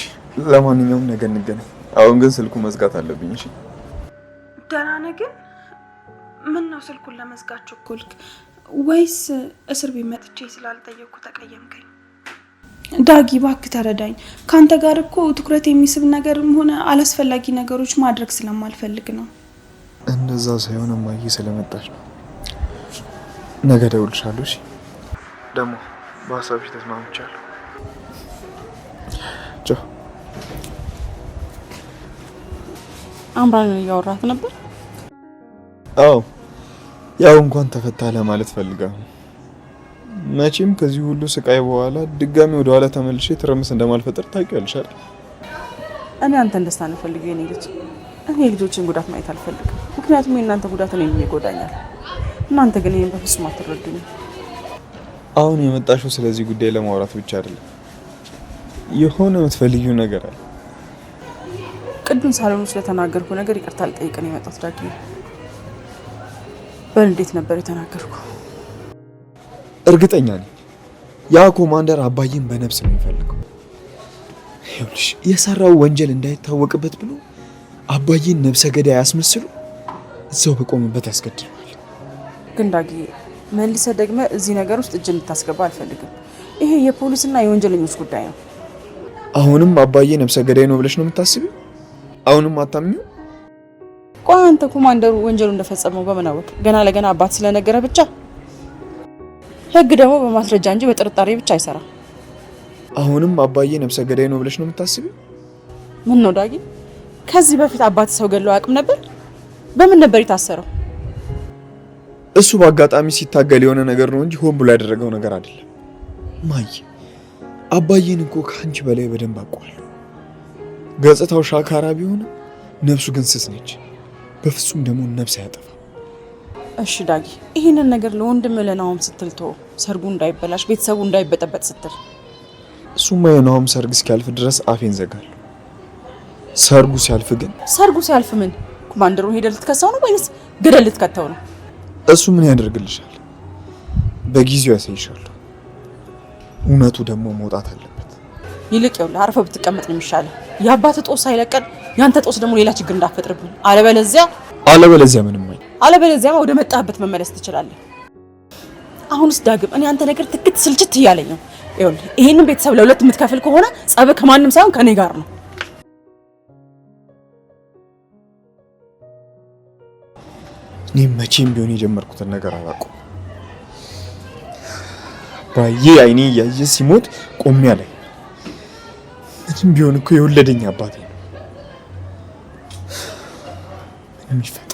Speaker 4: ለማንኛውም ነገ እንገናኝ። አሁን ግን ስልኩ መዝጋት አለብኝ። እሺ
Speaker 6: ደህና ነህ? ግን ምን ነው ስልኩን ለመዝጋት ቸኮልክ? ወይስ እስር ቤት መጥቼ ስላልጠየቅኩ ተቀየምከኝ? ዳጊ እባክህ ተረዳኝ። ካንተ ጋር እኮ ትኩረት የሚስብ ነገርም ሆነ አላስፈላጊ ነገሮች ማድረግ ስለማልፈልግ ነው።
Speaker 4: እንደዛ ሳይሆን እማዬ ስለመጣች ነው። ነገ እደውልልሻለሁ። እሺ ደግሞ በሀሳብሽ ተስማምቻለሁ። ቻው።
Speaker 11: አምራንን እያወራት ነበር?
Speaker 4: አዎ ያው እንኳን ተፈታ ለማለት ፈልጋ ነው። መቼም ከዚህ ሁሉ ስቃይ በኋላ ድጋሚ ወደ ኋላ ተመልሼ ትርምስ እንደማልፈጠር ታውቂያለሽ አይደል?
Speaker 11: እኔ አንተን ደስታ ነው ፈልጌ የኔ ልጅ። እኔ የልጆችን ጉዳት ማየት አልፈልግም። ምክንያቱም የእናንተ ጉዳት እኔን ይጎዳኛል። እናንተ ግን ይሄን በፍጹም አትረዱኝም።
Speaker 4: አሁን የመጣሽው ስለዚህ ጉዳይ ለማውራት ብቻ አይደለም። የሆነ የምትፈልጊው ነገር አለ።
Speaker 11: ቅዱን ሳሎን ስለተናገርኩ ነገር ይቅርታ ልጠይቅ ነው የመጣሁት ዳጊ። በል እንዴት ነበር የተናገርኩ?
Speaker 4: እርግጠኛ ነኝ ያ ኮማንደር አባዬን በነፍስ ነው የሚፈልገው። ይኸውልሽ የሰራው ወንጀል እንዳይታወቅበት ብሎ አባዬን ነፍሰ ገዳይ ያስመስሉ እዛው በቆመበት ያስገድለዋል።
Speaker 11: ግን ዳጊ መልሰህ ደግመህ እዚህ ነገር ውስጥ እጅ እንድታስገባ አልፈልግም። ይሄ የፖሊስና የወንጀለኞች ጉዳይ ነው።
Speaker 4: አሁንም አባዬ ነፍሰ ገዳይ ነው ብለሽ ነው የምታስቢው? አሁንም አታምኚው?
Speaker 11: ቆይ አንተ ኮማንደሩ ወንጀሉ እንደፈጸመው በምን አወቅ? ገና ለገና አባት ስለነገረ ብቻ? ህግ ደግሞ በማስረጃ እንጂ በጥርጣሬ ብቻ አይሰራም።
Speaker 4: አሁንም አባዬ ነፍሰ ገዳይ ነው ብለሽ ነው የምታስቢው?
Speaker 11: ምን ነው ዳጊ? ከዚህ በፊት አባት ሰው ገለው አያውቅም ነበር? በምን ነበር የታሰረው?
Speaker 4: እሱ በአጋጣሚ ሲታገል የሆነ ነገር ነው እንጂ ሆን ብሎ ያደረገው ነገር አይደለም። ማይ አባዬን እኮ ከአንቺ በላይ በደንብ አውቀዋለሁ። ገጽታው ሻካራ ቢሆንም ነፍሱ ግን ስስ ነች። በፍጹም ደግሞ ነፍስ አያጠፋም።
Speaker 11: እሺ ዳጊ ይሄንን ነገር ለወንድም ለናሆም ስትል ተው። ሰርጉ እንዳይበላሽ ቤተሰቡ እንዳይበጠበጥ ስትል።
Speaker 4: እሱማ የናሆም ሰርግ እስኪያልፍ ድረስ አፌን ዘጋለሁ። ሰርጉ ሲያልፍ ግን
Speaker 11: ሰርጉ ሲያልፍ ምን ኮማንደሩን ሄደህ ልትከሰው ነው ወይስ ገደል ልትከተው ነው?
Speaker 4: እሱ ምን ያደርግልሻል? በጊዜው ያሳይሻለሁ። እውነቱ ደግሞ መውጣት አለበት።
Speaker 11: ይልቅ ይኸውልህ አርፈህ ብትቀመጥ ነው የሚሻለው። የአባትህ ጦስ ሳይለቀን ያንተ ጦስ ደግሞ ሌላ ችግር እንዳትፈጥርብን። አለበለዚያ
Speaker 4: ምንም
Speaker 11: አለበለዚያ ወደ መጣህበት መመለስ ትችላለህ። አሁንስ ዳግም እኔ አንተ ነገር ትክት ስልችት እያለኝ ነው። ይኸውልህ ይሄንን ቤተሰብ ለሁለት የምትከፍል ከሆነ ጸብህ ከማንም ሳይሆን ከኔ ጋር ነው።
Speaker 4: እኔ መቼም ቢሆን የጀመርኩትን ነገር አላውቅም። ባዬ አይኔ እያየ ሲሞት ቆሜ አለኝ። ምንም ቢሆን እኮ የወለደኝ አባቴ ነው። ምንም ይፈጠር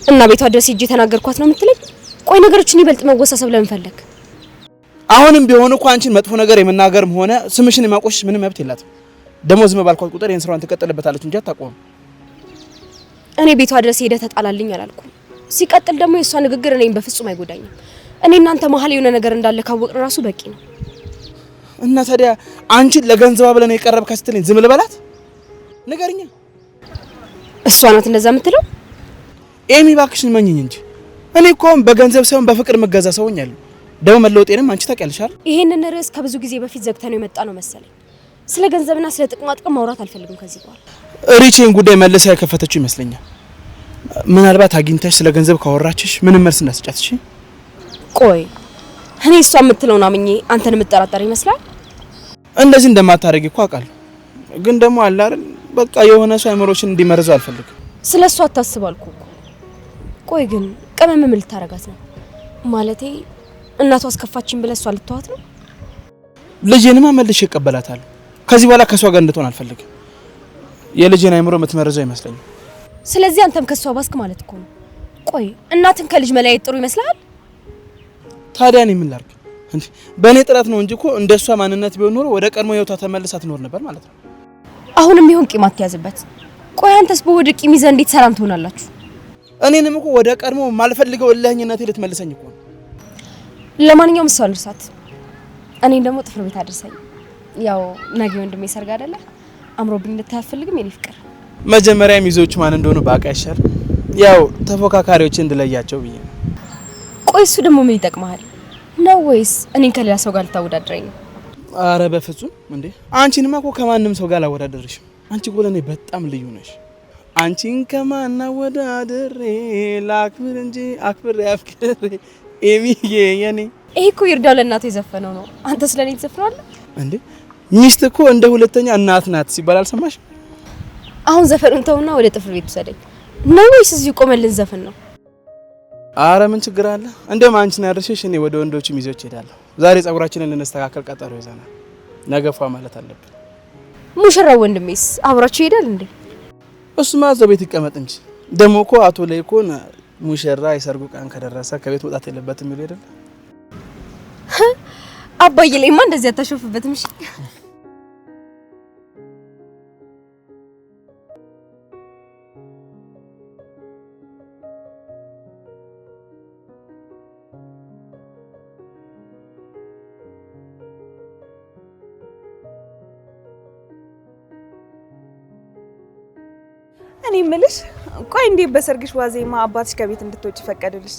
Speaker 2: እና ቤቷ ድረስ ሂጅ ተናገርኳት ነው የምትለኝ? ቆይ ነገሮችን ይበልጥ መወሳሰብ ለምን ፈለግ?
Speaker 3: አሁንም ቢሆን እኮ አንቺን መጥፎ ነገር የመናገርም ሆነ ስምሽን የማቆሽሽ ምንም መብት የላትም። ደሞ ዝም ባልኳት ቁጥር ይሄን ስራዋን ትቀጥልበታለች እንጂ አታቆም።
Speaker 2: እኔ ቤቷ ድረስ ሄደ ተጣላልኝ አላልኩም። ሲቀጥል ደግሞ የሷ ንግግር እኔን በፍጹም አይጎዳኝም። እኔ እናንተ መሀል የሆነ ነገር እንዳለ ካወቅን ራሱ በቂ ነው።
Speaker 3: እና ታዲያ አንቺን ለገንዘብ ብለን የቀረብካት ስትለኝ ዝም ልበላት? ንገሪኛ።
Speaker 2: እሷ ናት እንደዛ የምትለው?
Speaker 3: ኤሚ እባክሽን መኝኝ እንጂ እኔ እኮ በገንዘብ ሳይሆን በፍቅር መገዛ ሰውኝ ያለው ደግሞ መለወጤንም አንቺ ታውቂያለሽ አይደል?
Speaker 2: ይሄንን ርዕስ ከብዙ ጊዜ በፊት ዘግተነው የመጣ ነው መሰለኝ። ስለ ገንዘብና ስለ ጥቅማ ጥቅም ማውራት አልፈልግም ከዚህ በኋላ።
Speaker 3: ሪቼን ጉዳይ መልሳ ያከፈተችው ይመስለኛል። ምናልባት አግኝተሽ ስለ ገንዘብ ካወራችሽ ምንም መልስ እንዳስጫት። እሺ
Speaker 2: ቆይ እኔ እሷ የምትለውን አምኜ አንተን የምጠራጠር ይመስላል?
Speaker 3: እንደዚህ እንደማታረጊ እኮ አውቃለሁ። ግን ደግሞ አለ አይደል በቃ የሆነ ሰው አእምሮሽን እንዲመርዙ አልፈልግም።
Speaker 2: ስለ እሷ አታስባልኩ እኮ። ቆይ ግን ቅመም ምን ልታረጋት ነው? ማለቴ እናቷ አስከፋችን ብለህ እሷ ልትተዋት ነው?
Speaker 3: ልጄንማ መልሼ እቀበላታለሁ። ከዚህ በኋላ ከሷ ጋር እንድትሆን አልፈልግም። የልጄን አእምሮ የምትመርዘው ይመስለኛል።
Speaker 2: ስለዚህ አንተም ከሷ ባስክ ማለት እኮ ነው። ቆይ እናትን ከልጅ መለያየት ጥሩ ይመስላል?
Speaker 3: ታዲያ እኔ ምን ላድርግ እንዴ? በእኔ ጥረት ነው እንጂ እኮ እንደሷ ማንነት ቢሆን ኖሮ ወደ ቀድሞ ህይወቷ ተመልሳ ትኖር ነበር ማለት ነው።
Speaker 2: አሁንም ይሁን ቂም አትያዝበት። ቆይ አንተስ በወደ ቂም ይዘህ እንዴት ሰላም ትሆናላችሁ?
Speaker 3: እኔንም እኮ ወደ ቀድሞ ማልፈልገው እልህኝነቴ ልትመልሰኝ እኮ ነው።
Speaker 2: ለማንኛውም እሷ ልርሳት፣ እኔን ደግሞ ጥፍር ቤት አድርሰኝ። ያው ነገ ወንድሜ ሰርግ አይደለ? አምሮብኝ እንድታይ አልፈልግም የኔ ፍቅር።
Speaker 3: መጀመሪያ ሚዜዎቹ ማን እንደሆነ ባቃ ይሻል። ያው ተፎካካሪዎች እንድለያቸው ብዬ ነው።
Speaker 2: ቆይ እሱ ደግሞ ምን ይጠቅማል ነው ወይስ እኔን ከሌላ ሰው ጋር ልታወዳድረኝ ነው?
Speaker 3: አረ በፍጹም እንዴ! አንቺንማ እኮ ከማንም ሰው ጋር አላወዳደርሽም። አንቺ እኮ ለኔ በጣም ልዩ ነሽ። አንቺን ከማን አወዳድሬ ላክብር እንጂ አክብሬ አፍቅሬ ኤሚዬ የኔ።
Speaker 2: ይሄ እኮ ይርዳው ለእናቱ የዘፈነው ነው። አንተ ስለኔ ትዘፍናለህ
Speaker 3: እንዴ? ሚስት እኮ እንደ ሁለተኛ እናት ናት ሲባል አልሰማሽ?
Speaker 2: አሁን ዘፈኑን ተውና ወደ ጥፍር ቤት ውሰደኝ ነው ወይስ እዚህ ቆመልን ዘፈን ነው?
Speaker 3: አረ ምን ችግር አለ? እንደውም አንቺን አድርሼሽ እኔ ወደ ወንዶቹ ሚዜዎች እሄዳለሁ። ዛሬ ጸጉራችንን ልንስተካከል ቀጠሮ ይዘናል። ነገ ፏ ማለት አለብን።
Speaker 2: ሙሽራው ወንድሜስ አብራችሁ ይሄዳል እንዴ?
Speaker 3: እሱማ እዛው ቤት ይቀመጥ እንጂ። ደግሞ እኮ አቶ ለይኩን ሙሽራ የሰርጉ ቀን ከደረሰ ከቤት መውጣት የለበትም ይሉ አይደል?
Speaker 2: አባዬ ላይማ እንደዚህ አታሾፍበትም። እሺ
Speaker 8: እኔ እምልሽ ቆይ እንዴ በሰርግሽ ዋዜማ አባትሽ ከቤት እንድትወጪ ፈቀደልሽ?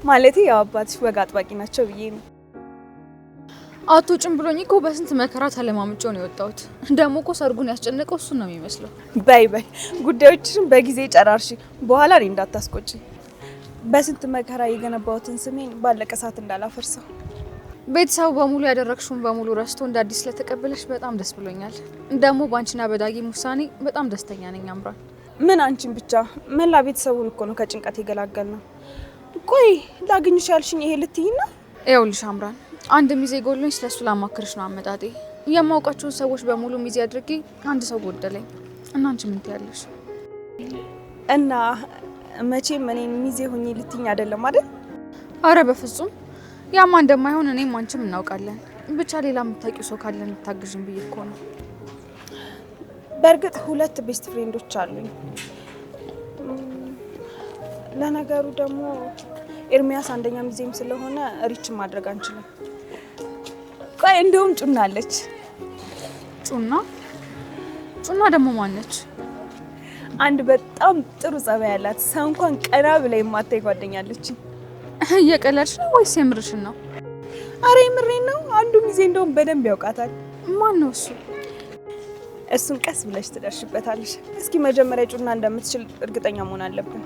Speaker 8: ማለቴ ያው አባትሽ ወግ አጥባቂ ናቸው ብዬ ነው።
Speaker 6: አትወጪም ብሎኝ እኮ በስንት መከራ ተለማምጬው ነው የወጣሁት። ደግሞ እኮ ሰርጉን ያስጨነቀው እሱ ነው የሚመስለው።
Speaker 8: በይ ጉዳዮችሽን በጊዜ ጨራርሽ፣ በኋላ እኔ እንዳታስቆጪ። በስንት መከራ የገነባሁትን ስሜን ባለቀ ሰዓት እንዳላፈርሰው።
Speaker 6: ቤተሰቡ በሙሉ ያደረግሽውን በሙሉ ረስቶ እንደ አዲስ ስለተቀበለሽ በጣም ደስ ብሎኛል። ደግሞ ባንቺና በዳጊም ውሳኔ በጣም ደስተኛ ነኝ አምራን።
Speaker 8: ምን አንቺን ብቻ መላ ቤተሰቡን እኮ ነው ከጭንቀት የገላገል ነው። ቆይ ላግኝሽ ያልሽኝ ይሄ ልትይኝ ነው?
Speaker 6: ይኸውልሽ አምራን፣ አንድ ሚዜ ጎሎኝ ስለሱ ላማክርሽ ነው አመጣጤ። የማውቃቸውን ሰዎች በሙሉ ሚዜ አድርጌ አንድ ሰው ጎደለኝ እና አንቺ ምን ትያለሽ?
Speaker 8: እና መቼም እኔን ሚዜ ሆኜ ልትይኝ አይደለም አይደል?
Speaker 6: አረ በፍጹም ያማ እንደማይሆን እኔም አንቺም እናውቃለን። ብቻ ሌላ የምታውቂው ሰው ካለ እንታግዥን ብዬ እኮ ነው።
Speaker 8: በእርግጥ 2 ቤስት ፍሬንዶች አሉኝ። ለነገሩ ደግሞ ኤርሚያስ አንደኛ ሚዜም ስለሆነ ሪች ማድረግ አንችልም። ቆይ እንደውም ጩና አለች።
Speaker 6: ጩና ደግሞ ማነች?
Speaker 8: አንድ በጣም ጥሩ ጸባይ ያላት ሰው እንኳን ቀና ብላ የማታይ ጓደኛለች።
Speaker 6: እየቀለድሽ ነው ወይስ የምርሽን ነው?
Speaker 8: አረ የምሬን ነው። አንዱ ሚዜ እንደውም በደንብ ያውቃታል።
Speaker 6: ማን ነው እሱ?
Speaker 8: እሱን ቀስ ብለሽ ትደርሽበታለሽ። እስኪ መጀመሪያ ጩና እንደምትችል እርግጠኛ መሆን አለብን።